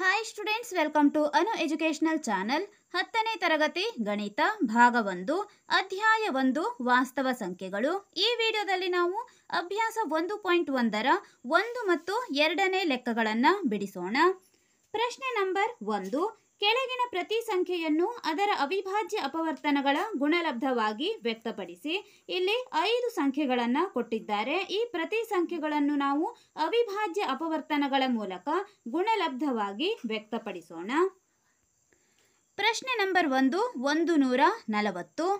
Hi students, welcome to Anu educational channel. 10ನೇ ತರಗತಿ ಗಣಿತ ಭಾಗ 1 ಅಧ್ಯಾಯ 1 ವಾಸ್ತವ ಸಂಖ್ಯೆಗಳು. ಈ ವಿಡಿಯೋದಲ್ಲಿ ನಾವು ಅಭ್ಯಾಸ 1.1ರ 1 ಮತ್ತು 2ನೇ ಲೆಕ್ಕಗಳನ್ನು ಬಿಡಿಸೋಣ. ಪ್ರಶ್ನೆ ನಂಬರ್ 1. ಕೆಳಗಿನ ಪ್ರತಿ ಸಂಖ್ಯೆಯನ್ನು ಅದರ ಅವಿಭಾಜ್ಯ ಅಪವರ್ತನಗಳ ಗುಣಲಬ್ಧವಾಗಿ ವ್ಯಕ್ತಪಡಿಸಿ. ಇಲ್ಲಿ 5 ಸಂಖ್ಯೆಗಳನ್ನು ಕೊಟ್ಟಿದ್ದಾರೆ. ಈ ಪ್ರತಿ ಸಂಖ್ಯೆಗಳನ್ನು ನಾವು ಅವಿಭಾಜ್ಯ ಅಪವರ್ತನಗಳ ಮೂಲಕ ಗುಣಲಬ್ಧವಾಗಿ ವ್ಯಕ್ತಪಡಿಸೋಣ. ಪ್ರಶ್ನೆ ನಂಬರ್ 1. 140.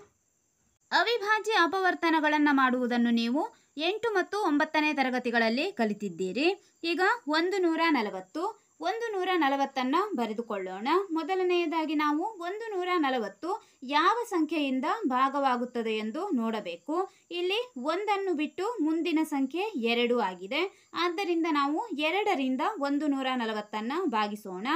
ಅವಿಭಾಜ್ಯ ಅಪವರ್ತನಗಳನ್ನು ಮಾಡುವುದನ್ನು ನೀವು 8 ಮತ್ತು 9ನೇ ತರಗತಿಗಳಲ್ಲಿ ಕಲಿತಿದ್ದೀರಿ. ಈಗ 140 140 ಬರೆದುಕೊಳ್ಳೋಣ. ಮೊದಲನೆಯದಾಗಿ ನಾವು 140 ಯಾವ ಸಂಖ್ಯೆಯಿಂದ ಭಾಗವಾಗುತ್ತದೆ ಎಂದು ನೋಡಬೇಕು. ಇಲ್ಲಿ 1 ಬಿಟ್ಟು ಮುಂದಿನ ಸಂಖ್ಯೆ 2 ಆಗಿದೆ. ಆದ್ದರಿಂದ ನಾವು 2ರಿಂದ 140 ಭಾಗಿಸೋಣ.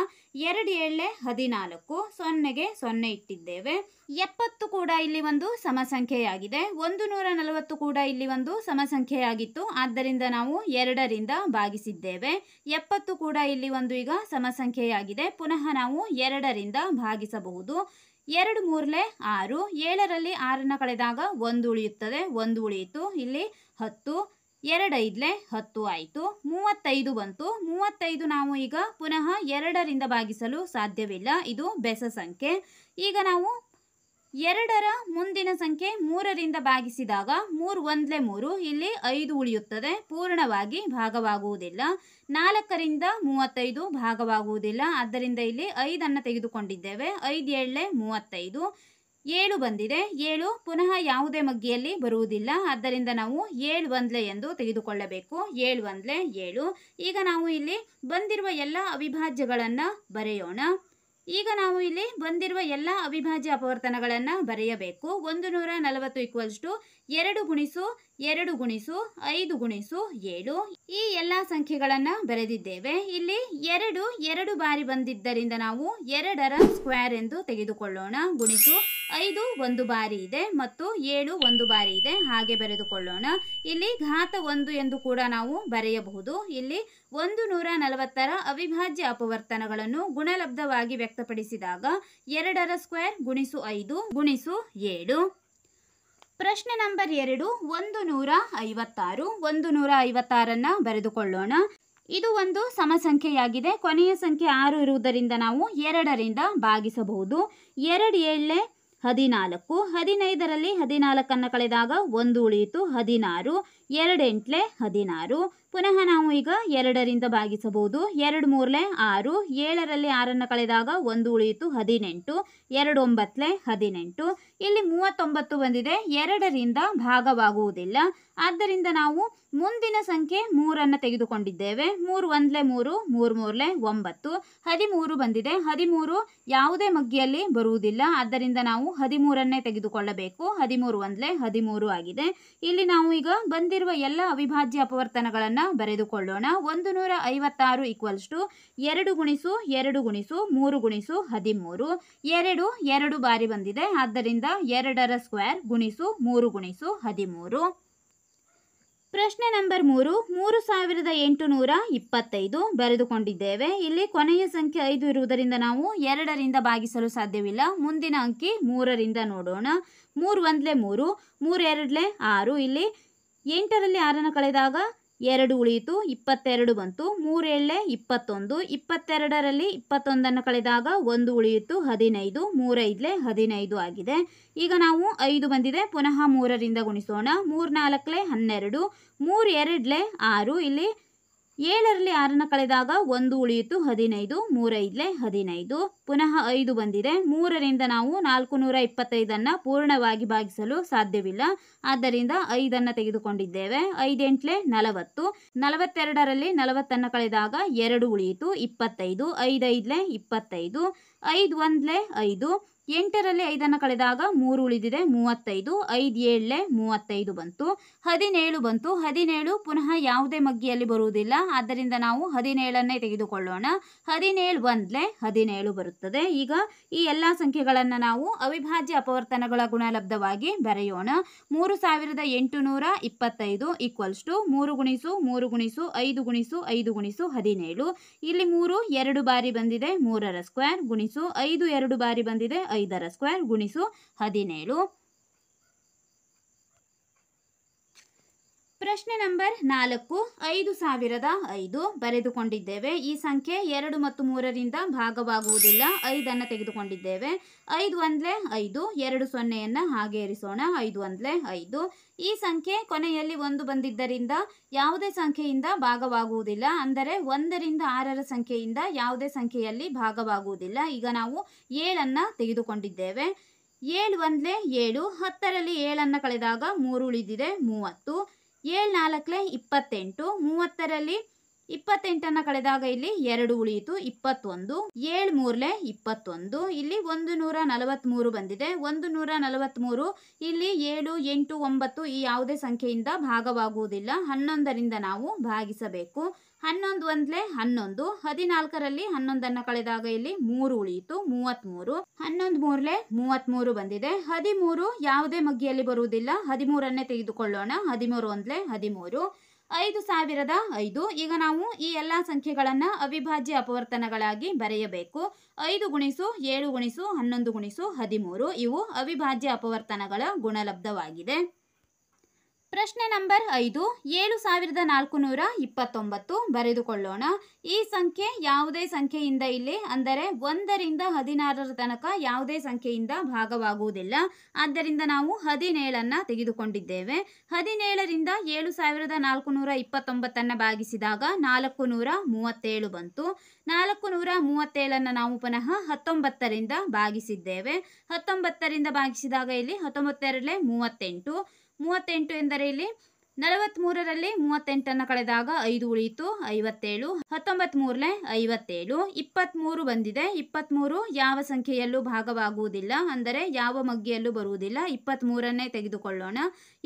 2 7 14, 0ಗೆ 0 ಇಟ್ಟಿದ್ದೇವೆ. 70 ಕೂಡ ಇಲ್ಲಿ ಒಂದು ಸಮಸಂಖ್ಯೆಯಾಗಿದೆ. 140 ಕೂಡ ಇಲ್ಲಿ ಒಂದು ಸಮಸಂಖ್ಯೆಯಾಗಿತ್ತು. ಆದ್ದರಿಂದ ನಾವು 2ರಿಂದ ಭಾಗಿಸಿದ್ದೇವೆ. 70 ಕೂಡ ಇಲ್ಲಿ ಒಂದು ಈಗ ಸಮಸಂಖ್ಯೆಯಾಗಿದೆ. ಪುನಃ ನಾವು 2ರಿಂದ ಭಾಗಿಸಬಹುದು. 2 3 6, 7ರಲ್ಲಿ 6 ಕಳೆದಾಗ 1 ಉಳಿಯುತ್ತದೆ. 1 ಉಳಿಯಿತು. ಇಲ್ಲಿ 10, 2 5 10 ಆಯಿತು. 35 ಬಂತು. 35 ನಾವು ಈಗ ಪುನಃ 2ರಿಂದ ಭಾಗಿಸಲು ಸಾಧ್ಯವಿಲ್ಲ. ಇದು ಬೆಸ ಸಂಖ್ಯೆ. ಈಗ ನಾವು 2ರ ಮುಂದಿನ ಸಂಖ್ಯೆ 3ರಿಂದ ಭಾಗಿಸಿದಾಗ 3 1 3, ಇಲ್ಲಿ 5 ಉಳಿಯುತ್ತದೆ. ಪೂರ್ಣವಾಗಿ ಭಾಗವಾಗುವುದಿಲ್ಲ. 4ರಿಂದ 35 ಭಾಗವಾಗುವುದಿಲ್ಲ. ಆದ್ದರಿಂದ ಇಲ್ಲಿ 5 ತೆಗೆದುಕೊಂಡಿದ್ದೇವೆ. 5 7 35, 7 ಬಂದಿದೆ. 7 ಪುನಃ ಯಾವುದೇ ಮಗ್ಗಿಯಲ್ಲಿ ಬರುವುದಿಲ್ಲ. ಆದ್ದರಿಂದ ನಾವು 7 1 ಎಂದು ತೆಗೆದುಕೊಳ್ಳಬೇಕು. 7 1 7. ಈಗ ನಾವು ಇಲ್ಲಿ ಬಂದಿರುವ ಎಲ್ಲ ಅವಿಭಾಜ್ಯಗಳನ್ನು ಬರೆಯೋಣ. ಈಗ ನಾವು ಇಲ್ಲಿ ಬಂದಿರುವ ಎಲ್ಲ ಅವಿಭಾಜ್ಯ ಅಪವರ್ತನಗಳನ್ನು ಬರೆಯಬೇಕು. 140 2 ಗುಣಿಸು 2 ಗುಣಿಸು 5 ಗುಣಿಸು 7. ಈ ಎಲ್ಲ ಸಂಖ್ಯೆಗಳನ್ನು ಬರೆದಿದ್ದೇವೆ. ಇಲ್ಲಿ 2 ಬಾರಿ ಬಂದಿದ್ದರಿಂದ ನಾವು 2ರ ಸ್ಕ್ವೇರ್ ಎಂದು ತೆಗೆದುಕೊಳ್ಳೋಣ. ಗುಣಿಸು 5 1 ಬಾರಿ ಇದೆ ಮತ್ತು 7 1 ಬಾರಿ ಇದೆ. ಹಾಗೆ ಬರೆದುಕೊಳ್ಳೋಣ. ಇಲ್ಲಿ ಘಾತ 1 ಎಂದು ಕೂಡ ನಾವು ಬರೆಯಬಹುದು. ಇಲ್ಲಿ 140ರ ಅವಿಭಾಜ್ಯ ಅಪವರ್ತನಗಳನ್ನು ಗುಣಲಬ್ಧವಾಗಿ ವ್ಯಕ್ತಪಡಿಸಿದಾಗ 2ರ ಸ್ಕ್ವೇರ್ ಗುಣಿಸು 5 ಗುಣಿಸು 7. ಪ್ರಶ್ನೆ ನಂಬರ್ 2. 156 156 ಬರೆದುಕೊಳ್ಳೋಣ. ಇದು ಒಂದು ಸಮಸಂಖ್ಯೆಯಾಗಿದೆ. ಕೊನೆಯ ಸಂಖ್ಯೆ 6 ಇರುವುದರಿಂದ ನಾವು 2ರಿಂದ ಭಾಗಿಸಬಹುದು. 2 7 14, 15ರಲ್ಲಿ 14 ಕಳೆದಾಗ 1 ಉಳಿಯಿತು. 16, 2 8 16. ಪುನಃ ನಾವು ಈಗ 2ರಿಂದ ಭಾಗಿಸಬಹುದು. 2 3 6, 7ರಲ್ಲಿ 6 ಕಳೆದಾಗ 1 ಉಳಿಯಿತು. 18, 2 9 18. ಇಲ್ಲಿ 39 ಬಂದಿದೆ. 2ರಿಂದ ಭಾಗವಾಗುವುದಿಲ್ಲ. ಆದ್ದರಿಂದ ನಾವು ಮುಂದಿನ ಸಂಖ್ಯೆ 3 ತೆಗೆದುಕೊಂಡಿದ್ದೇವೆ. 3 1 3, 3 3 9. 13 ಬಂದಿದೆ. 13 ಯಾವುದೇ ಮಗ್ಗಿಯಲ್ಲಿ ಬರುವುದಿಲ್ಲ. ಆದ್ದರಿಂದ ನಾವು 13 ತೆಗೆದುಕೊಳ್ಳಬೇಕು. 13 1 13 ಆಗಿದೆ. ಇಲ್ಲಿ ನಾವು ಈಗ ಬಂದಿರುವ ಎಲ್ಲ ಅವಿಭಾಜ್ಯ ಅಪವರ್ತನಗಳನ್ನು ಬರೆದುಕೊಳ್ಳೋಣ. 156 2 ಗುಣಿಸು 2 ಗುಣಿಸು 3 ಗುಣಿಸು 13. 2 ಬಾರಿ ಬಂದಿದೆ. ಆದ್ದರಿಂದ 2ರ ಸ್ಕ್ವೇರ್ ಗುಣಿಸು 3 ಗುಣಿಸು 13. ಪ್ರಶ್ನೆ ನಂಬರ್ 3. 3825 ಬರೆದುಕೊಂಡಿದ್ದೇವೆ. ಇಲ್ಲಿ ಕೊನೆಯ ಸಂಖ್ಯೆ 5 ಇರುವುದರಿಂದ ನಾವು 2ರಿಂದ ಭಾಗಿಸಲು ಸಾಧ್ಯವಿಲ್ಲ. ಮುಂದಿನ ಅಂಕಿ 3ರಿಂದ ನೋಡೋಣ. 3 1 3, 3 2 6. ಇಲ್ಲಿ 8ರಲ್ಲಿ 6 ಕಳೆದಾಗ 2 ಉಳಿಯಿತು. 22 ಬಂತು. 3 7 21, 22ರಲ್ಲಿ 21 ಕಳೆದಾಗ 1 ಉಳಿಯಿತು. 15, 3 5 15 ಆಗಿದೆ. ಈಗ ನಾವು 5 ಬಂದಿದೆ. ಪುನಃ 3ರಿಂದ ಗುಣಿಸೋಣ. 3 4 12, 3 2 6. ಇಲ್ಲಿ 7ರಲ್ಲಿ 6 ಕಳೆದಾಗ 1 ಉಳಿಯಿತು. 15, 3 5 15. ಪುನಃ 5 ಬಂದಿದೆ. 3ರಿಂದ ನಾವು 425 ಪೂರ್ಣವಾಗಿ ಭಾಗಿಸಲು ಸಾಧ್ಯವಿಲ್ಲ. ಆದ್ದರಿಂದ 5 ತೆಗೆದುಕೊಂಡಿದ್ದೇವೆ. 5 8 40, 42ರಲ್ಲಿ 40 ಕಳೆದಾಗ 2 ಉಳಿಯಿತು. 25, 5 5 25. 5 1 5, 8ರಲ್ಲಿ 5 ಕಳೆದಾಗ 3 ಉಳಿದಿದೆ 35, 5 7 35 ಬಂತು, 17 ಬಂತು. 17 ಪುನಃ ಯಾವುದೇ ಮಗ್ಗಿಯಲ್ಲಿ ಬರುವುದಿಲ್ಲ, ಆದ್ದರಿಂದ ನಾವು 17ನ್ನೇ ತೆಗೆದುಕೊಳ್ಳೋಣ. 17 1 17 ಬರುತ್ತದೆ. ಈಗ ಈ ಎಲ್ಲ ಸಂಖ್ಯೆಗಳನ್ನು ನಾವು ಅವಿಭಾಜ್ಯ ಅಪವರ್ತನಗಳ ಗುಣಲಬ್ಧವಾಗಿ ಬರೆಯೋಣ. 3825 ಈಕ್ವಲ್ಸ್ ಟು 3 ಗುಣಿಸು 3 ಗುಣಿಸು 5 ಗುಣಿಸು 5 ಗುಣಿಸು 17. ಇಲ್ಲಿ 3 2 ಬಾರಿ ಬಂದಿದೆ 3ರ ಸ್ಕ್ವೇರ್ ಗುಣಿಸು 5 2 ಬಾರಿ ಬಂದಿದೆ 5ರ ಸ್ಕ್ವೇರ್ ಗುಣಿಸು 17. ಪ್ರಶ್ನೆ ನಂಬರ್ 4, 5005 ಬರೆದುಕೊಂಡಿದ್ದೇವೆ. ಈ ಸಂಖ್ಯೆ 2 ಮತ್ತು 3ರಿಂದ ಭಾಗವಾಗುವುದಿಲ್ಲ, 5ಅನ್ನು ತೆಗೆದುಕೊಂಡಿದ್ದೇವೆ. 5 1 5, 2 0ಯನ್ನು ಹಾಗೆ ಇರಿಸೋಣ. 5 1 5. ಈ ಸಂಖ್ಯೆ ಕೊನೆಯಲ್ಲಿ 1 ಬಂದಿದ್ದರಿಂದ ಯಾವುದೇ ಸಂಖ್ಯೆಯಿಂದ ಭಾಗವಾಗುವುದಿಲ್ಲ, ಅಂದರೆ 1ರಿಂದ 6ರ ಸಂಖ್ಯೆಯಿಂದ ಯಾವುದೇ ಸಂಖ್ಯೆಯಲ್ಲಿ ಭಾಗವಾಗುವುದಿಲ್ಲ. ಈಗ ನಾವು 7ಅನ್ನು ತೆಗೆದುಕೊಂಡಿದ್ದೇವೆ. 7 1 7, 10ರಲ್ಲಿ 7ಅನ್ನು ಕಳೆದಾಗ 3 ಉಳಿದಿದೆ 30. 7 4 28, 30ರಲ್ಲಿ 28ಅನ್ನು ಕಳೆದಾಗ ಇಲ್ಲಿ 2 ಉಳಿಯಿತು 21. 7 3 21, ಇಲ್ಲಿ 143 ಬಂದಿದೆ. 143 ಇಲ್ಲಿ 7 8 9 ಈ ಯಾವುದೇ ಸಂಖ್ಯೆಯಿಂದ ಭಾಗವಾಗುವುದಿಲ್ಲ, 11ರಿಂದ ನಾವು ಭಾಗಿಸಬೇಕು. 11 1 11, 14ರಲ್ಲಿ 11ಅನ್ನು ಕಳೆದಾಗ ಇಲ್ಲಿ 3 ಉಳಿಯಿತು 33. 11 3 33 ಬಂದಿದೆ. 13 ಯಾವುದೇ ಮಗ್ಗಿಯಲ್ಲಿ ಬರುವುದಿಲ್ಲ, 13ಅನ್ನೇ ತೆಗೆದುಕೊಳ್ಳೋಣ. 13 1 13. 5005. ಈಗ ನಾವು ಈ ಎಲ್ಲ ಸಂಖ್ಯೆಗಳನ್ನು ಅವಿಭಾಜ್ಯ ಅಪವರ್ತನಗಳಾಗಿ ಬರೆಯಬೇಕು. 5 ಗುಣಿಸು 7 ಗುಣಿಸು 11 ಗುಣಿಸು 13 ಇವು ಅವಿಭಾಜ್ಯ ಅಪವರ್ತನಗಳ ಗುಣಲಬ್ಧವಾಗಿದೆ. ಪ್ರಶ್ನೆ ನಂಬರ್ 5, 7429 ಬರೆದುಕೊಳ್ಳೋಣ. ಈ ಸಂಖ್ಯೆ ಯಾವುದೇ ಸಂಖ್ಯೆಯಿಂದ ಇಲ್ಲಿ, ಅಂದರೆ 1ರಿಂದ 16ರ ತನಕ ಯಾವುದೇ ಸಂಖ್ಯೆಯಿಂದ ಭಾಗವಾಗುವುದಿಲ್ಲ, ಆದ್ದರಿಂದ ನಾವು 17ಅನ್ನು ತೆಗೆದುಕೊಂಡಿದ್ದೇವೆ. 17ರಿಂದ 7429 ಭಾಗಿಸಿದಾಗ 437 ಬಂತು. 437ಅನ್ನು ನಾವು ಪುನಃ 19ರಿಂದ ಭಾಗಿಸಿದ್ದೇವೆ. 19ರಿಂದ ಭಾಗಿಸಿದಾಗ ಇಲ್ಲಿ 19 38. 38 ಎಂದರೆ ಇಲ್ಲಿ 43ರಲ್ಲಿ 38ಅನ್ನು ಕಳೆದಾಗ 5 ಉಳಿಯಿತು 57. 19 57. 23 ಬಂದಿದೆ. 23 ಯಾವ ಸಂಖ್ಯೆಯಲ್ಲೂ ಭಾಗವಾಗುವುದಿಲ್ಲ, ಅಂದರೆ ಯಾವ ಮಗ್ಗಿಯಲ್ಲೂ ಬರುವುದಿಲ್ಲ, 23ಅನ್ನೇ ತೆಗೆದುಕೊಳ್ಳೋಣ.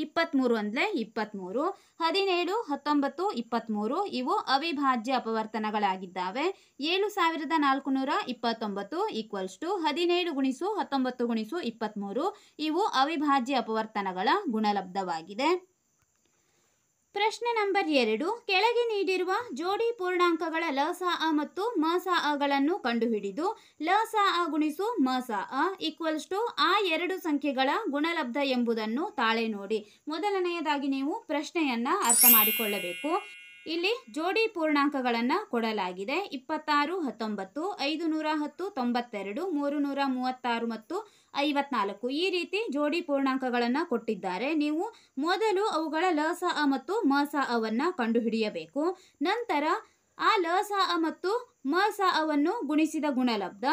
23 1 23. 17 19 23 ಇವು ಅವಿಭಾಜ್ಯ ಅಪವರ್ತನಗಳಾಗಿದ್ದಾವೆ. 7429 ಈಕ್ವಲ್ಸ್ ಟು 17 ಗುಣಿಸು 19 ಗುಣಿಸು 23 ಇವು ಅವಿಭಾಜ್ಯ ಅಪವರ್ತನಗಳ ಗುಣಲಬ್ಧವಾಗಿದೆ. ಪ್ರಶ್ನೆ ನಂಬರ್ 2, ಕೆಳಗೆ ನೀಡಿರುವ ಜೋಡಿ ಪೂರ್ಣಾಂಕಗಳ ಲಸಾ ಮತ್ತು ಮಸಾಗಳನ್ನು ಕಂಡುಹಿಡಿದು ಲಸಾ ಗುಣಿಸು ಮಸಾ ಈಕ್ವಲ್ಸ್ ಟು ಆ ಎರಡು ಸಂಖ್ಯೆಗಳ ಗುಣಲಬ್ಧ ಎಂಬುದನ್ನು ತಾಳೆ ನೋಡಿ. ಮೊದಲನೆಯದಾಗಿ ನೀವು ಪ್ರಶ್ನೆಯನ್ನ ಅರ್ಥ ಮಾಡಿಕೊಳ್ಳಬೇಕು. ಇಲ್ಲಿ ಜೋಡಿ ಪೂರ್ಣಾಂಕಗಳನ್ನು ಕೊಡಲಾಗಿದೆ. 26 19, 510 92, 336 ಮತ್ತು 54 ಈ ರೀತಿ ಜೋಡಿ ಪೂರ್ಣಾಂಕಗಳನ್ನು ಕೊಟ್ಟಿದ್ದಾರೆ. ನೀವು ಮೊದಲು ಅವುಗಳ ಲಸಾ ಮತ್ತು ಮಸಾವನ್ನು ಕಂಡುಹಿಡಿಯಬೇಕು. ನಂತರ ಆ ಲಸಾ ಮತ್ತು ಮಸಾವನ್ನು ಗುಣಿಸಿದ ಗುಣಲಬ್ಧ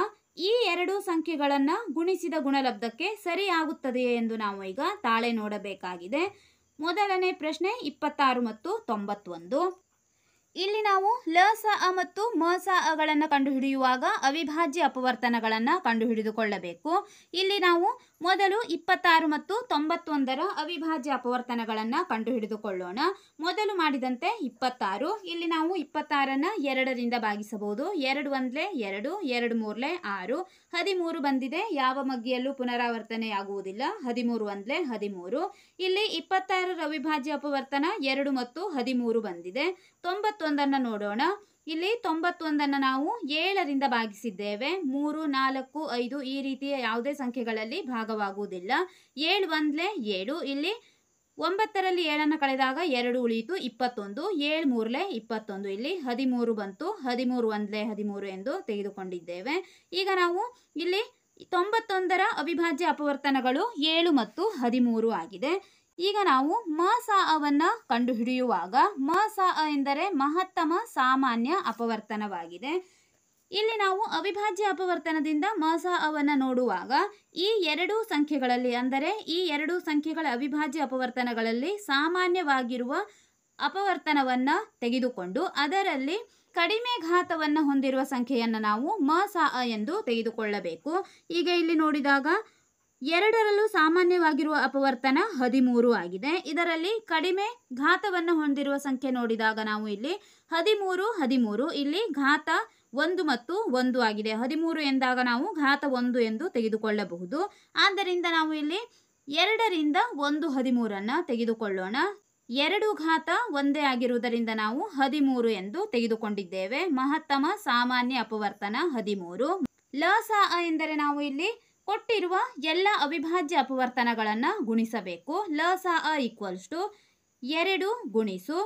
ಈ ಎರಡು ಸಂಖ್ಯೆಗಳನ್ನು ಗುಣಿಸಿದ ಗುಣಲಬ್ಧಕ್ಕೆ ಸರಿಯಾಗುತ್ತದೆಯೇ ಎಂದು ನಾವು ಈಗ ತಾಳೆ ನೋಡಬೇಕಾಗಿದೆ. ಮೊದಲನೇ ಪ್ರಶ್ನೆ 26 ಮತ್ತು 91. ಇಲ್ಲಿ ನಾವು ಲಸಾ ಮತ್ತು ಮಸಾಗಳನ್ನು ಕಂಡುಹಿಡಿಯುವಾಗ ಅವಿಭಾಜ್ಯ ಅಪವರ್ತನಗಳನ್ನು ಕಂಡುಹಿಡಿದುಕೊಳ್ಳಬೇಕು. ಇಲ್ಲಿ ನಾವು ಮೊದಲು 26 ಮತ್ತು 91ರ ಅವಿಭಾಜ್ಯ ಅಪವರ್ತನಗಳನ್ನು ಕಂಡುಹಿಡಿದುಕೊಳ್ಳೋಣ. ಮೊದಲು ಮಾಡಿದಂತೆ 26, ಇಲ್ಲಿ ನಾವು 26ಅನ್ನು 2ರಿಂದ ಭಾಗಿಸಬಹುದು. 2 1 2, 2 3 6, 13 ಬಂದಿದೆ. ಯಾವ ಮಗ್ಗಿಯಲ್ಲೂ ಪುನರಾವರ್ತನೆಯಾಗುವುದಿಲ್ಲ. 13 1 13. ಇಲ್ಲಿ 26ರ ಅವಿಭಾಜ್ಯ ಅಪವರ್ತನ 2 ಮತ್ತು 13 ಬಂದಿದೆ. 91ಅನ್ನು ನೋಡೋಣ. ಇಲ್ಲಿ 91ಅನ್ನು ನಾವು 7ರಿಂದ ಭಾಗಿಸಿದ್ದೇವೆ. 3 4 5 ಈ ರೀತಿಯ ಯಾವುದೇ ಸಂಖ್ಯೆಗಳಲ್ಲಿ ಭಾಗವಾಗುವುದಿಲ್ಲ. 7 1 7, ಇಲ್ಲಿ 9ರಲ್ಲಿ 7ಅನ್ನು ಕಳೆದಾಗ 2 ಉಳಿಯಿತು 21. 7 3 21, ಇಲ್ಲಿ 13 ಬಂತು. 13 1 13 ಎಂದು ತೆಗೆದುಕೊಂಡಿದ್ದೇವೆ. ಈಗ ನಾವು ಇಲ್ಲಿ 91ರ ಅವಿಭಾಜ್ಯ ಅಪವರ್ತನಗಳು 7 ಮತ್ತು 13 ಆಗಿದೆ. ಈಗ ನಾವು ಮಸಾವನ್ನು ಕಂಡುಹಿಡಿಯುವಾಗ ಮಸಾ ಎಂದರೆ ಮಹತ್ತಮ ಸಾಮಾನ್ಯ ಅಪವರ್ತನವಾಗಿದೆ. ಇಲ್ಲಿ ನಾವು ಅವಿಭಾಜ್ಯ ಅಪವರ್ತನದಿಂದ ಮಸಾವನ್ನು ನೋಡುವಾಗ ಈ ಎರಡು ಸಂಖ್ಯೆಗಳಲ್ಲಿ, ಅಂದರೆ ಈ ಎರಡು ಸಂಖ್ಯೆಗಳ ಅವಿಭಾಜ್ಯ ಅಪವರ್ತನಗಳಲ್ಲಿ ಸಾಮಾನ್ಯವಾಗಿರುವ ಅಪವರ್ತನವನ್ನು ತೆಗೆದುಕೊಂಡು ಅದರಲ್ಲಿ ಕಡಿಮೆ ಘಾತವನ್ನು ಹೊಂದಿರುವ ಸಂಖ್ಯೆಯನ್ನು ನಾವು ಮ ಸ ಅ ಎಂದು ತೆಗೆದುಕೊಳ್ಳಬೇಕು. ಈಗ ಇಲ್ಲಿ ನೋಡಿದಾಗ ಎರಡರಲ್ಲೂ ಸಾಮಾನ್ಯವಾಗಿರುವ ಅಪವರ್ತನ 13 ಆಗಿದೆ. ಇದರಲ್ಲಿ ಕಡಿಮೆ ಘಾತವನ್ನು ಹೊಂದಿರುವ ಸಂಖ್ಯೆ ನೋಡಿದಾಗ ನಾವು ಇಲ್ಲಿ 13 ಇಲ್ಲಿ ಘಾತ 1 ಮತ್ತು 1 ಆಗಿದೆ. 13 ಎಂದಾಗ ನಾವು ಘಾತ 1 ಎಂದು ತೆಗೆದುಕೊಳ್ಳಬಹುದು. ಆದ್ದರಿಂದ ನಾವು ಇಲ್ಲಿ 2ರಿಂದ 1 13 ತೆಗೆದುಕೊಳ್ಳೋಣ. 2 ಘಾತ ಒಂದೇ ಆಗಿರುವುದರಿಂದ ನಾವು 13 ಎಂದು ತೆಗೆದುಕೊಂಡಿದ್ದೇವೆ. ಮಹತ್ತಮ ಸಾಮಾನ್ಯ ಅಪವರ್ತನ 13. ಲ ಸ ಅ ಎಂದರೆ ನಾವು ಇಲ್ಲಿ ಕೊಟ್ಟಿರುವ ಎಲ್ಲ ಅವಿಭಾಜ್ಯ ಅಪವರ್ತನಗಳನ್ನು ಗುಣಿಸಬೇಕು. ಲ ಸ ಅ ಈಕ್ವಲ್ಸ್ ಟು 2 ಗುಣಿಸು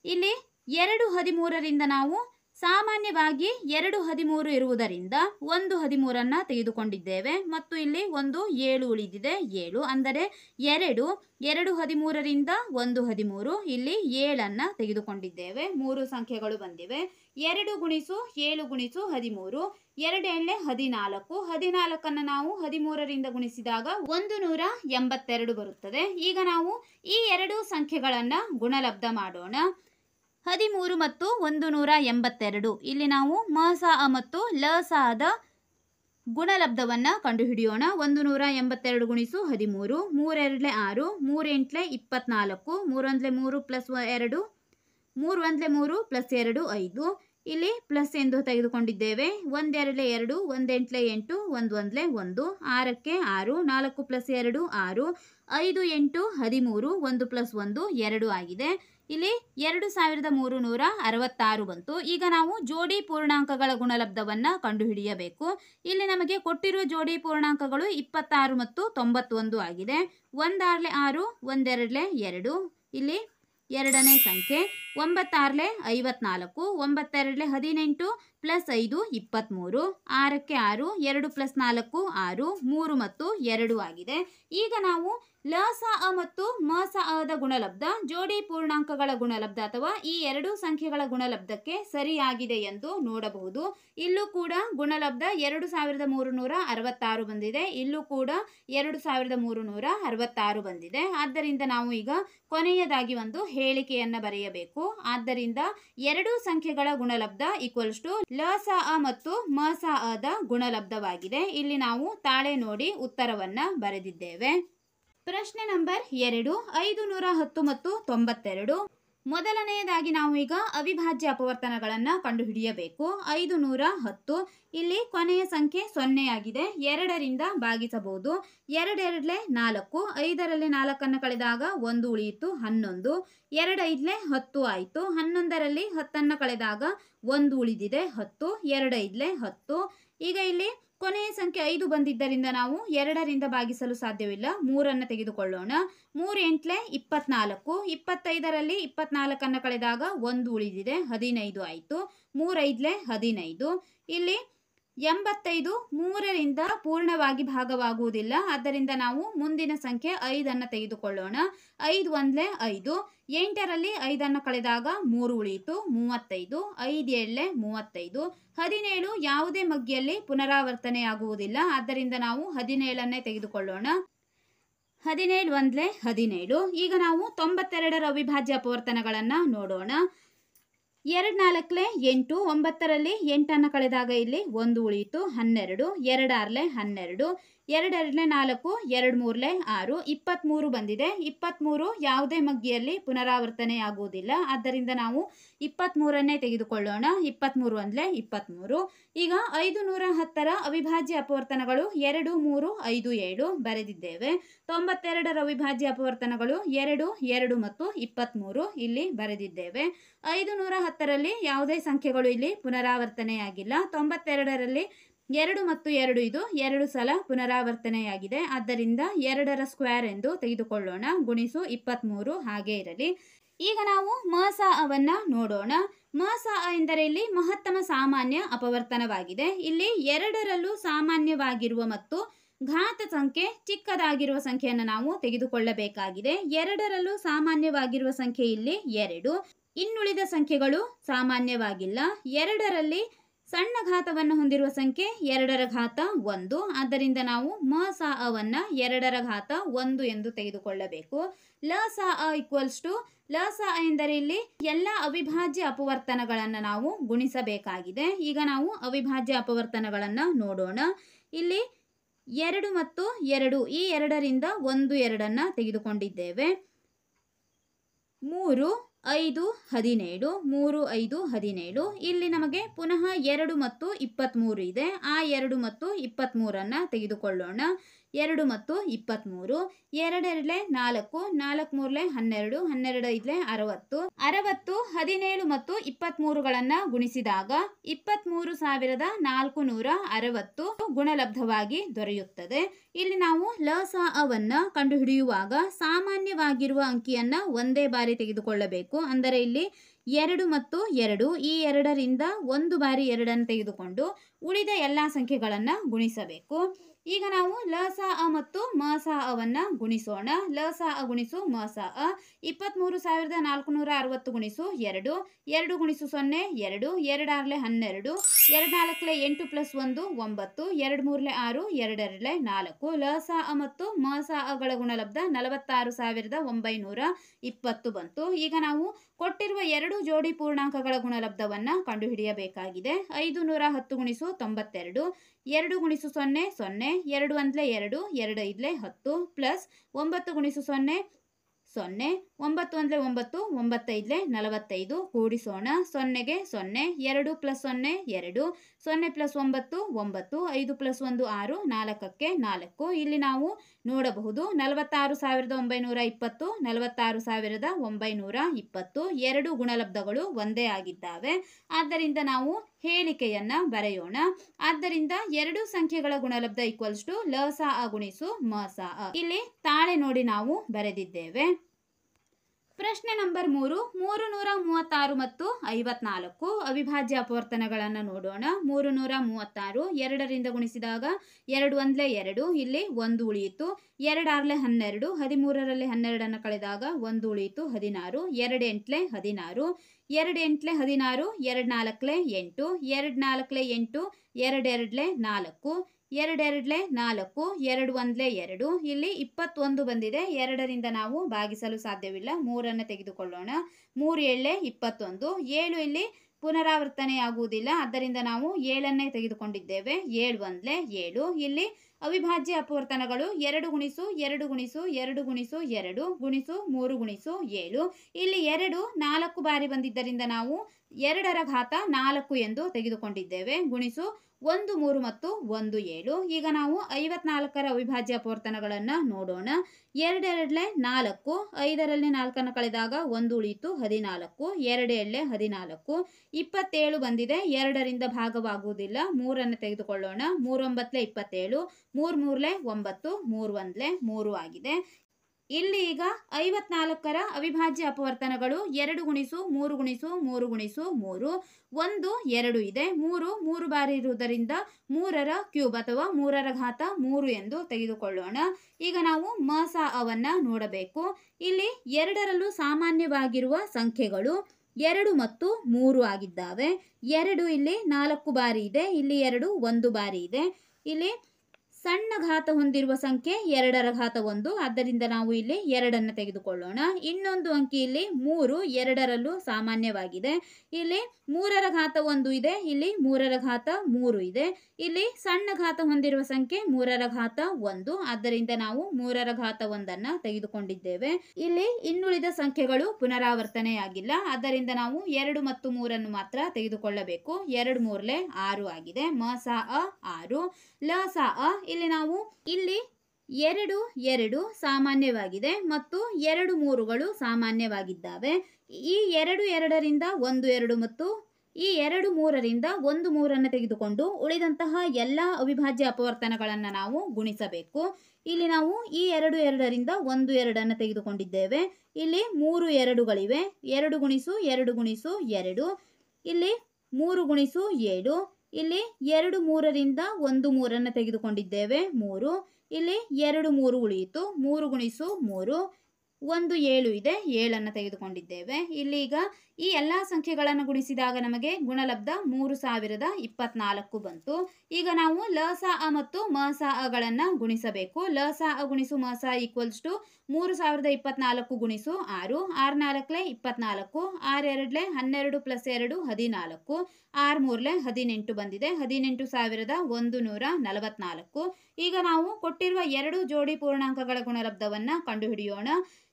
ಇಲ್ಲಿ 2 13ರಿಂದ ನಾವು ಸಾಮಾನ್ಯವಾಗಿ 2 13 ಇರುವುದರಿಂದ 1 13 ತೆಗೆದುಕೊಂಡಿದ್ದೇವೆ ಮತ್ತು ಇಲ್ಲಿ ಒಂದು 7 ಉಳಿದಿದೆ. 7 ಅಂದರೆ 2 13ರಿಂದ 1 13 ಇಲ್ಲಿ 7 ತೆಗೆದುಕೊಂಡಿದ್ದೇವೆ. 3 ಸಂಖ್ಯೆಗಳು ಬಂದಿವೆ. 2 ಗುಣಿಸು 7 ಗುಣಿಸು 13 2 ಎಣ್ಣೆ 14. 14 ನಾವು 13ರಿಂದ ಗುಣಿಸಿದಾಗ 182 ಬರುತ್ತದೆ. ಈಗ ನಾವು ಈ ಎರಡು ಸಂಖ್ಯೆಗಳನ್ನು ಗುಣಲಬ್ಧ ಮಾಡೋಣ. 13 ಮತ್ತು 182 ಇಲ್ಲಿ ನಾವು ಮ ಸ ಅ ಮತ್ತು ಲ ಸ ಅದ ಗುಣಲಬ್ಧವನ್ನು ಕಂಡುಹಿಡಿಯೋಣ. 182 ಗುಣಿಸು 13 3 2 6 3 8 24 3 1 3 ಪ್ಲಸ್ 2 3 1 3 ಪ್ಲಸ್ 2 5 ಇಲ್ಲಿ ಪ್ಲಸ್ ಎಂದು ತೆಗೆದುಕೊಂಡಿದ್ದೇವೆ. 1 2 2 1 8 8 1 1 1 6ಕ್ಕೆ 6 4 ಪ್ಲಸ್ 2 6 5 8 13 1 ಪ್ಲಸ್ 1 2 ಆಗಿದೆ. ಇಲ್ಲಿ 2366 ಬಂತು. ಈಗ ನಾವು ಜೋಡಿ ಪೂರ್ಣಾಂಕಗಳ ಗುಣಲಬ್ಧವನ್ನು ಕಂಡುಹಿಡಿಯಬೇಕು. ಇಲ್ಲಿ ನಮಗೆ ಕೊಟ್ಟಿರುವ ಜೋಡಿ ಪೂರ್ಣಾಂಕಗಳು 26 ಮತ್ತು 91 ಆಗಿದೆ. 1 6 6 1 2 2 ಇಲ್ಲಿ ಎರಡನೇ ಸಂಖ್ಯೆ 9 6 54 9 2 18 ಪ್ಲಸ್ 5 23 6ಕ್ಕೆ 6 2 ಪ್ಲಸ್ 4 6 3 ಮತ್ತು 2 ಆಗಿದೆ. ಈಗ ನಾವು ಲ ಸ ಅ ಮತ್ತು ಮ ಸ ಅದ ಗುಣಲಬ್ಧ ಜೋಡಿ ಪೂರ್ಣಾಂಕಗಳ ಗುಣಲಬ್ಧ ಅಥವಾ ಈ ಎರಡು ಸಂಖ್ಯೆಗಳ ಗುಣಲಬ್ಧಕ್ಕೆ ಸರಿಯಾಗಿದೆ ಎಂದು ನೋಡಬಹುದು. ಇಲ್ಲೂ ಕೂಡ ಗುಣಲಬ್ಧ 2366 ಬಂದಿದೆ. ಇಲ್ಲೂ ಕೂಡ 2366 ಬಂದಿದೆ. ಆದ್ದರಿಂದ ನಾವು ಈಗ ಕೊನೆಯದಾಗಿ ಒಂದು ಹೇಳಿಕೆಯನ್ನು ಬರೆಯಬೇಕು. ಆದ್ದರಿಂದ ಎರಡು ಸಂಖ್ಯೆಗಳ ಗುಣಲಬ್ಧ ಈಕ್ವಲ್ಸ್ ಟು ಲ ಸ ಅ ಮತ್ತು ಮ ಸ ಅದ ಗುಣಲಬ್ಧವಾಗಿದೆ. ಇಲ್ಲಿ ನಾವು ತಾಳೆ ನೋಡಿ ಉತ್ತರವನ್ನ ಬರೆದಿದ್ದೇವೆ. ಪ್ರಶ್ನೆ ನಂಬರ್ 2 510 ಮತ್ತು 92. ಮೊದಲನೆಯದಾಗಿ ನಾವು ಈಗ ಅವಿಭಾಜ್ಯ ಅಪವರ್ತನಗಳನ್ನು ಕಂಡುಹಿಡಿಯಬೇಕು. 510 ಇಲ್ಲಿ ಕೊನೆಯ ಸಂಖ್ಯೆ 0 ಆಗಿದೆ. 2ರಿಂದ ಭಾಗಿಸಬಹುದು. 2 2 4 5ರಲ್ಲಿ 4 ಕಳೆದಾಗ 1 ಉಳಿಯಿತು 11. 2 5 10 ಆಯಿತು. 11ರಲ್ಲಿ 10 ಕಳೆದಾಗ 1 ಉಳಿದಿದೆ 10. 2 5 10. ಈಗ ಇಲ್ಲಿ ಕೊನೆಯ ಸಂಖ್ಯೆ 5 ಬಂದಿದ್ದರಿಂದ ನಾವು 2ರಿಂದ ಭಾಗಿಸಲು ಸಾಧ್ಯವಿಲ್ಲ. 3 ತೆಗೆದುಕೊಳ್ಳೋಣ. 3 8 24. 25ರಲ್ಲಿ 24 ಕಳೆದಾಗ 1 ಉಳಿದಿದೆ 15 ಆಯಿತು. 3 5 15. ಇಲ್ಲಿ 85 3ರಿಂದ ಪೂರ್ಣವಾಗಿ ಭಾಗವಾಗುವುದಿಲ್ಲ. ಆದ್ದರಿಂದ ನಾವು ಮುಂದಿನ ಸಂಖ್ಯೆ 5 ತೆಗೆದುಕೊಳ್ಳೋಣ. 5 1 5. 8ರಲ್ಲಿ 5 ಕಳೆದಾಗ 3 ಉಳಿಯಿತು 35. 5 7 35. 17 ಯಾವುದೇ ಮಗ್ಗಿಯಲ್ಲಿ ಪುನರಾವರ್ತನೆಯಾಗುವುದಿಲ್ಲ. ಆದ್ದರಿಂದ ನಾವು 17 ತೆಗೆದುಕೊಳ್ಳೋಣ. 17 1 17. ಈಗ ನಾವು 92ರ ಅವಿಭಾಜ್ಯ ಅಪವರ್ತನಗಳನ್ನು ನೋಡೋಣ. 2 4 8 9ರಲ್ಲಿ 8 ಕಳೆದಾಗ ಇಲ್ಲಿ 1 ಉಳಿಯಿತು 12. 2 6 12. 2 2 4 2 3 6. 23 ಬಂದಿದೆ. 23 ಯಾವುದೇ ಮಗ್ಗಿಯಲ್ಲಿ ಪುನರಾವರ್ತನೆಯಾಗುವುದಿಲ್ಲ. ಆದ್ದರಿಂದ ನಾವು 23 ತೆಗೆದುಕೊಳ್ಳೋಣ. 23 1 23. ಈಗ 510ರ ಅವಿಭಾಜ್ಯ ಅಪವರ್ತನಗಳು 2 3 5 7 ಬರೆದಿದ್ದೇವೆ. 92ರ ಅವಿಭಾಜ್ಯ ಅಪವರ್ತನಗಳು 2 2 ಮತ್ತು 23 ಇಲ್ಲಿ ಬರೆದಿದ್ದೇವೆ. 510ರಲ್ಲಿ ಯಾವುದೇ ಸಂಖ್ಯೆಗಳು ಇಲ್ಲಿ ಪುನರಾವರ್ತನೆಯಾಗಿಲ್ಲ. 92ರಲ್ಲಿ 2 ಮತ್ತು 2 ಇದು 2 ಸಲ ಪುನರಾವರ್ತನೆಯಾಗಿದೆ. ಆದ್ದರಿಂದ 2ರ ಸ್ಕ್ವೇರ್ ಎಂದು ತೆಗೆದುಕೊಳ್ಳೋಣ. ಗುಣಿಸು 23 ಹಾಗೆ ಇರಲಿ. ಈಗ ನಾವು ಮ ಸ ಅವನ್ನ ನೋಡೋಣ. ಮ ಸ ಅ ಎಂದರೆ ಇಲ್ಲಿ ಮಹತ್ತಮ ಸಾಮಾನ್ಯ ಅಪವರ್ತನವಾಗಿದೆ. ಇಲ್ಲಿ 2ರಲ್ಲೂ ಸಾಮಾನ್ಯವಾಗಿರುವ ಮತ್ತು ಘಾತ ಸಂಖ್ಯೆ ಚಿಕ್ಕದಾಗಿರುವ ಸಂಖ್ಯೆಯನ್ನು ನಾವು ತೆಗೆದುಕೊಳ್ಳಬೇಕಾಗಿದೆ. 2ರಲ್ಲೂ ಸಾಮಾನ್ಯವಾಗಿರುವ ಸಂಖ್ಯೆ ಇಲ್ಲಿ 2. ಇನ್ನುಳಿದ ಸಂಖ್ಯೆಗಳು ಸಾಮಾನ್ಯವಾಗಿಲ್ಲ. 2ರಲ್ಲಿ ಸಣ್ಣ ಘಾತವನ್ನು ಹೊಂದಿರುವ ಸಂಖ್ಯೆ 2ರ ಘಾತ 1, ಆದ್ದರಿಂದ ನಾವು ಮ ಸಾ ಅವನ್ನು 2ರ ಘಾತ 1 ಎಂದು ತೆಗೆದುಕೊಳ್ಳಬೇಕು. ಲ ಸಾ ಅ ಈಕ್ವಲ್ಸ್ ಟು, ಲ ಸಾ ಅ ಎಂದರೆ ಇಲ್ಲಿ ಎಲ್ಲ ಅವಿಭಾಜ್ಯ ಅಪವರ್ತನಗಳನ್ನು ನಾವು ಗುಣಿಸಬೇಕಾಗಿದೆ. ಈಗ ನಾವು ಅವಿಭಾಜ್ಯ ಅಪವರ್ತನಗಳನ್ನು ನೋಡೋಣ. ಇಲ್ಲಿ 2 ಮತ್ತು 2, ಈ 2ರಿಂದ 1 2 ತೆಗೆದುಕೊಂಡಿದ್ದೇವೆ. 3 5 17, 3 5 17. ಇಲ್ಲಿ ನಮಗೆ ಪುನಃ 2 ಮತ್ತು 23 ಇದೆ. ಆ 2 ಮತ್ತು 23 ತೆಗೆದುಕೊಳ್ಳೋಣ. 2 ಮತ್ತು 23, 2 2 4, 4 3 12, 12 5 60, 60 17 ಮತ್ತು 23ಗಳನ್ನು ಗುಣಿಸಿದಾಗ 23,460 ಗುಣಲಬ್ಧವಾಗಿ ದೊರೆಯುತ್ತದೆ. ಇಲ್ಲಿ ನಾವು ಲ ಸಾ ಅವನ್ನು ಕಂಡುಹಿಡಿಯುವಾಗ ಸಾಮಾನ್ಯವಾಗಿರುವ ಅಂಕಿಯನ್ನು ಒಂದೇ ಬಾರಿ ತೆಗೆದುಕೊಳ್ಳಬೇಕು. ಅಂದರೆ ಇಲ್ಲಿ 2 ಮತ್ತು 2, ಈ 2ರಿಂದ 1 ಬಾರಿ 2 ತೆಗೆದುಕೊಂಡು ಉಳಿದ ಎಲ್ಲ ಸಂಖ್ಯೆಗಳನ್ನು ಗುಣಿಸಬೇಕು. ಈಗ ನಾವು ಲ ಸಾ ಅ ಮತ್ತು ಮ ಸಾ ಅವನ್ನು ಗುಣಿಸೋಣ. ಲ ಸಾ ಅ ಗುಣಿಸು ಮ ಸಾ ಅ, 23,460 ಗುಣಿಸು 2, 2 ಗುಣಿಸು 0 2, 2 6 12, 2 4 8 ಪ್ಲಸ್ 1 9, 2 3 6, 2 2 4. ಲ ಸಾ ಅ ಮತ್ತು ಮ ಸಾ ಅಗಳ ಗುಣಲಬ್ಧ 46,920 ಬಂತು. ಈಗ ನಾವು ಕೊಟ್ಟಿರುವ 2 ಜೋಡಿ ಪೂರ್ಣಾಂಕಗಳ ಗುಣಲಬ್ಧವನ್ನು ಕಂಡುಹಿಡಿಯಬೇಕಾಗಿದೆ. 510 ಗುಣಿಸು 92, 2 ಗುಣಿಸು 0 0, 2 1 2, 2 5 10, ಪ್ಲಸ್ 9 ಗುಣಿಸು 0 0, 9 1 9, 9 5 45. ಕೂಡಿಸೋಣ. 0ಗೆ 0, 2 ಪ್ಲಸ್ 0 2, 0 ಪ್ಲಸ್ 9 9, 5 ಪ್ಲಸ್ 1 6, 4ಕ್ಕೆ 4. ಇಲ್ಲಿ ನಾವು ನೋಡಬಹುದು 46,920, 46,920 ಎರಡು ಗುಣಲಬ್ಧಗಳು ಒಂದೇ ಆಗಿದ್ದಾವೆ. ಆದ್ದರಿಂದ ನಾವು ಹೇಳಿಕೆಯನ್ನ ಬರೆಯೋಣ. ಆದ್ದರಿಂದ ಎರಡು ಸಂಖ್ಯೆಗಳ ಗುಣಲಬ್ಧ ಈಕ್ವಲ್ಸ್ ಟು ಲ ಸಾ ಅ ಗುಣಿಸು ಮ ಸಾ ಅ. ಇಲ್ಲಿ ತಾಳೆ ನೋಡಿ ನಾವು ಬರೆದಿದ್ದೇವೆ. ಪ್ರಶ್ನೆ ನಂಬರ್ 3, 336 ಮತ್ತು 54 ಅವಿಭಾಜ್ಯ ಅಪವರ್ತನಗಳನ್ನು ನೋಡೋಣ. 336 2ರಿಂದ ಗುಣಿಸಿದಾಗ 2 1 2, ಇಲ್ಲಿ 1 ಉಳಿಯಿತು. 2 6 12, 13ರಲ್ಲಿ 12 ಕಳೆದಾಗ 1 ಉಳಿಯಿತು 16, 2 8 16, 2 8 16, 2 4 8, 2 4 8, 2 2 4, 2 2 4, 2 1 2, ಇಲ್ಲಿ 21 ಬಂದಿದೆ. 2ರಿಂದ ನಾವು ಭಾಗಿಸಲು ಸಾಧ್ಯವಿಲ್ಲ. 3 ತೆಗೆದುಕೊಳ್ಳೋಣ. 3 7 21, 7 ಇಲ್ಲಿ ಪುನರಾವರ್ತನೆಯಾಗುವುದಿಲ್ಲ, ಆದ್ದರಿಂದ ನಾವು 7 ತೆಗೆದುಕೊಂಡಿದ್ದೇವೆ. 7 1 7. ಇಲ್ಲಿ ಅವಿಭಾಜ್ಯ ಅಪವರ್ತನಗಳು 2 ಗುಣಿಸು 2 ಗುಣಿಸು 2 ಗುಣಿಸು 2 ಗುಣಿಸು 3 ಗುಣಿಸು 7. ಇಲ್ಲಿ 2 4 ಬಾರಿ ಬಂದಿದ್ದರಿಂದ ನಾವು 2ರ ಘಾತ 4 ಎಂದು ತೆಗೆದುಕೊಂಡಿದ್ದೇವೆ. ಗುಣಿಸು 1 3 ಮತ್ತು 1 7. ಈಗ ನಾವು 54ರ ಅವಿಭಾಜ್ಯ ಅಪವರ್ತನಗಳನ್ನು ನೋಡೋಣ. 2 2 4, 5ರಲ್ಲಿ 4 ಕಳೆದಾಗ 1 ಉಳಿಯಿತು 14, 2 7 14, 27 ಬಂದಿದೆ. 2ರಿಂದ ಭಾಗವಾಗುವುದಿಲ್ಲ. 3 ತೆಗೆದುಕೊಳ್ಳೋಣ. 3 9 27, 3 3 9, 3 1 3 ಆಗಿದೆ. ಇಲ್ಲಿ ಈಗ 54ರ ಅವಿಭಾಜ್ಯ ಅಪವರ್ತನಗಳು 2 ಗುಣಿಸು 3 ಗುಣಿಸು 3 ಗುಣಿಸು 3, 1 2 ಇದೆ. 3 ಬಾರಿ ಇರುವುದರಿಂದ 3ರ ಕ್ಯೂಬ್ ಅಥವಾ 3ರ ಘಾತ 3 ಎಂದು ತೆಗೆದುಕೊಳ್ಳೋಣ. ಈಗ ನಾವು ಮ ಸಾ ಅವನ್ನು ನೋಡಬೇಕು. ಇಲ್ಲಿ 2ರಲ್ಲೂ ಸಾಮಾನ್ಯವಾಗಿರುವ ಸಂಖ್ಯೆಗಳು 2 ಮತ್ತು 3 ಆಗಿದ್ದಾವೆ. 2 ಇಲ್ಲಿ 4 ಬಾರಿ ಇದೆ, ಇಲ್ಲಿ 2 1 ಬಾರಿ ಇದೆ. ಇಲ್ಲಿ ಸಣ್ಣ ಘಾತ ಹೊಂದಿರುವ ಸಂಖ್ಯೆ 2ರ ಘಾತ 1, ಆದ್ದರಿಂದ ನಾವು ಇಲ್ಲಿ 2 ತೆಗೆದುಕೊಳ್ಳೋಣ. ಇನ್ನೊಂದು ಅಂಕಿ ಇಲ್ಲಿ 3 2ರಲ್ಲೂ ಸಾಮಾನ್ಯವಾಗಿದೆ. ಇಲ್ಲಿ 3ರ ಘಾತ 1 ಇದೆ, ಇಲ್ಲಿ 3ರ ಘಾತ 3 ಇದೆ. ಇಲ್ಲಿ ಸಣ್ಣ ಘಾತ ಹೊಂದಿರುವ ಸಂಖ್ಯೆ 3ರ ಘಾತ 1, ಆದ್ದರಿಂದ ನಾವು 3ರ ಘಾತ 1 ತೆಗೆದುಕೊಂಡಿದ್ದೇವೆ. ಇಲ್ಲಿ ಇನ್ನುಳಿದ ಸಂಖ್ಯೆಗಳು ಪುನರಾವರ್ತನೆಯಾಗಿಲ್ಲ, ಆದ್ದರಿಂದ ನಾವು 2 ಮತ್ತು 3 ಮಾತ್ರ ತೆಗೆದುಕೊಳ್ಳಬೇಕು. 2 3 6 ಆಗಿದೆ. ಮ ಸಾ ಅ 6. ಲ ಸಾ ಅ ಇಲ್ಲಿ ನಾವು 2 2 ಸಾಮಾನ್ಯವಾಗಿದೆ ಮತ್ತು 2 3ಗಳು ಸಾಮಾನ್ಯವಾಗಿದ್ದಾವೆ. ಈ 2 2ರಿಂದ 1 2 ಮತ್ತು ಈ 2 3ರಿಂದ 1 3 ತೆಗೆದುಕೊಂಡು ಉಳಿದಂತಹ ಎಲ್ಲ ಅವಿಭಾಜ್ಯ ಅಪವರ್ತನಗಳನ್ನು ನಾವು ಗುಣಿಸಬೇಕು. ಇಲ್ಲಿ ನಾವು ಈ 2 2ರಿಂದ 1 2 ತೆಗೆದುಕೊಂಡಿದ್ದೇವೆ. ಇಲ್ಲಿ 3 2ಗಳಿವೆ. 2 ಗುಣಿಸು 2 ಗುಣಿಸು 2, ಇಲ್ಲಿ 3 ಗುಣಿಸು 7. ಇಲ್ಲಿ 2 3ರಿಂದ 1 3 ತೆಗೆದುಕೊಂಡಿದ್ದೇವೆ 3. ಇಲ್ಲಿ 2 3 ಉಳಿಯಿತು. 3 ಗುಣಿಸು 3, ಒಂದು 7 ಇದೆ, 7 ತೆಗೆದುಕೊಂಡಿದ್ದೇವೆ. ಇಲ್ಲಿ ಈಗ ಈ ಎಲ್ಲ ಸಂಖ್ಯೆಗಳನ್ನು ಗುಣಿಸಿದಾಗ ನಮಗೆ ಗುಣಲಬ್ಧ 3024 ಬಂತು. ಈಗ ನಾವು ಲಸಾ ಮತ್ತು ಮಸಾಗಳನ್ನು ಗುಣಿಸಬೇಕು. ಲಸಾ ಗುಣಿಸು ಮಸಾ ಈಕ್ವಲ್ಸ್ ಟು 3024 ಗುಣಿಸು 6, 6 4 24, 6 2 12 ಪ್ಲಸ್ 2 14, 6 3 18 ಬಂದಿದೆ. 18144. ಈಗ ನಾವು ಕೊಟ್ಟಿರುವ 2 ಜೋಡಿ ಪೂರ್ಣಾಂಕಗಳ ಗುಣಲಬ್ಧವನ್ನು ಕಂಡುಹಿಡಿಯೋಣ.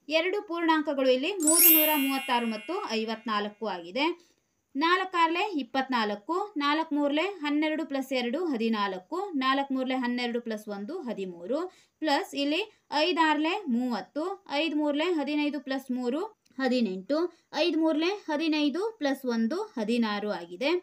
2 ಪೂರ್ಣಾಂಕಗಳು ಇಲ್ಲಿ 336 ಮತ್ತು 54 ಆಗಿದೆ. 4 6 24, 4 3 12 ಪ್ಲಸ್ 2 14, 4 3 12 ಪ್ಲಸ್ 1 13, ಪ್ಲಸ್ ಇಲ್ಲಿ 5 6 30, 5 3 15 ಪ್ಲಸ್ 3 18, 5 3 15 ಪ್ಲಸ್ 1 16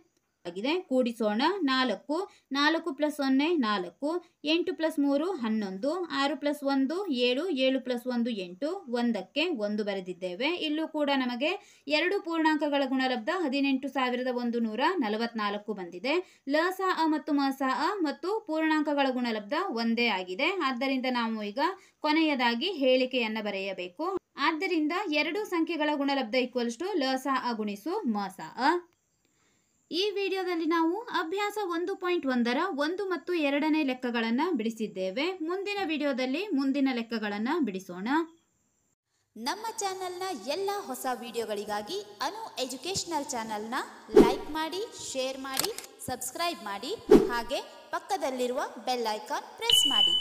ಆಗಿದೆ. ಕೂಡಿಸೋಣ. 4 4 ಪ್ಲಸ್ 0 4, 8 ಪ್ಲಸ್ 3 11, 6 ಪ್ಲಸ್ 1 7, 7 ಪ್ಲಸ್ 1 8, 1ಕ್ಕೆ 1 ಬರೆದಿದ್ದೇವೆ. ಇಲ್ಲೂ ಕೂಡ ನಮಗೆ 2 ಪೂರ್ಣಾಂಕಗಳ ಗುಣಲಬ್ಧ 18144 ಬಂದಿದೆ. ಲಸಾ ಮತ್ತು ಮಸಾ ಮತ್ತು ಪೂರ್ಣಾಂಕಗಳ ಗುಣಲಬ್ಧ ಒಂದೇ ಆಗಿದೆ. ಆದ್ದರಿಂದ ನಾವು ಈಗ ಕೊನೆಯದಾಗಿ ಹೇಳಿಕೆಯನ್ನು ಬರೆಯಬೇಕು. ಆದ್ದರಿಂದ 2 ಸಂಖ್ಯೆಗಳ ಗುಣಲಬ್ಧ ಈಕ್ವಲ್ಸ್ ಟು ಲಸಾ ಗುಣಿಸು ಮಸಾ. ಈ ವಿಡಿಯೋದಲ್ಲಿ ನಾವು ಅಭ್ಯಾಸ 1.1ರ 1 ಮತ್ತು 2ನೇ ಲೆಕ್ಕಗಳನ್ನು ಬಿಡಿಸಿದ್ದೇವೆ. ಮುಂದಿನ ವಿಡಿಯೋದಲ್ಲಿ ಮುಂದಿನ ಲೆಕ್ಕಗಳನ್ನು ಬಿಡಿಸೋಣ. ನಮ್ಮ ಚಾನೆಲ್ನ ಎಲ್ಲ ಹೊಸ ವಿಡಿಯೋಗಳಿಗಾಗಿ ಅನು ಎಜುಕೇಷನಲ್ ಚಾನೆಲ್ನ ಲೈಕ್ ಮಾಡಿ, ಶೇರ್ ಮಾಡಿ, ಸಬ್ಸ್ಕ್ರೈಬ್ ಮಾಡಿ, ಹಾಗೆ ಪಕ್ಕದಲ್ಲಿರುವ ಬೆಲ್ ಐಕಾನ್ ಪ್ರೆಸ್ ಮಾಡಿ.